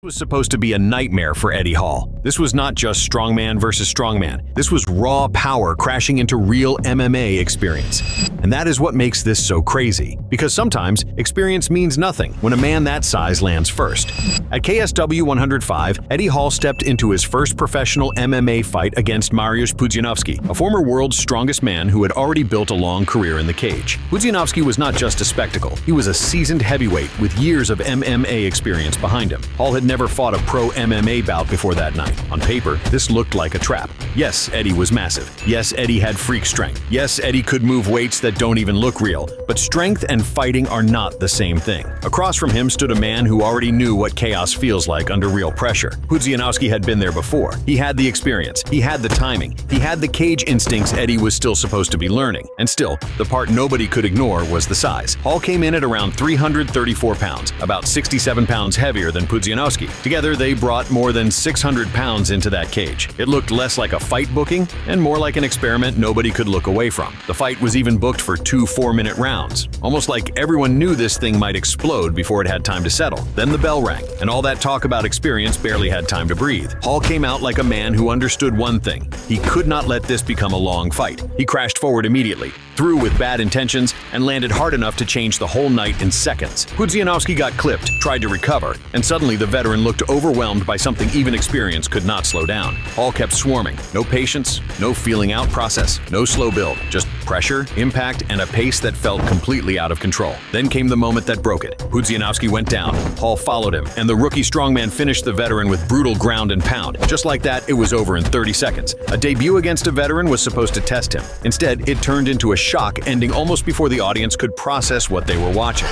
Was supposed to be a nightmare for Eddie Hall. This was not just strongman versus strongman. This was raw power crashing into real MMA experience. And that is what makes this so crazy. Because sometimes, experience means nothing when a man that size lands first. At KSW 105, Eddie Hall stepped into his first professional MMA fight against Mariusz Pudzianowski, a former world's strongest man who had already built a long career in the cage. Pudzianowski was not just a spectacle. He was a seasoned heavyweight with years of MMA experience behind him. Hall had never fought a pro MMA bout before that night. On paper, this looked like a trap. Yes, Eddie was massive. Yes, Eddie had freak strength. Yes, Eddie could move weights that don't even look real. But strength and fighting are not the same thing. Across from him stood a man who already knew what chaos feels like under real pressure. Pudzianowski had been there before. He had the experience. He had the timing. He had the cage instincts Eddie was still supposed to be learning. And still, the part nobody could ignore was the size. Hall came in at around 334 pounds, about 67 pounds heavier than Pudzianowski. Together, they brought more than 600 pounds into that cage. It looked less like a fight booking and more like an experiment nobody could look away from. The fight was even booked for 2 4-minute rounds, almost like everyone knew this thing might explode before it had time to settle. Then the bell rang, and all that talk about experience barely had time to breathe. Hall came out like a man who understood one thing. He could not let this become a long fight. He crashed forward immediately, threw with bad intentions, and landed hard enough to change the whole night in seconds. Pudzianowski got clipped, tried to recover, and suddenly the veteran looked overwhelmed by something even experience could not slow down. Hall kept swarming. No patience, no feeling out process, no slow build, just pressure, impact, and a pace that felt completely out of control. Then came the moment that broke it. Pudzianowski went down, Hall followed him, and the rookie strongman finished the veteran with brutal ground and pound. Just like that, it was over in 30 seconds. A debut against a veteran was supposed to test him. Instead, it turned into a shock, ending almost before the audience could process what they were watching.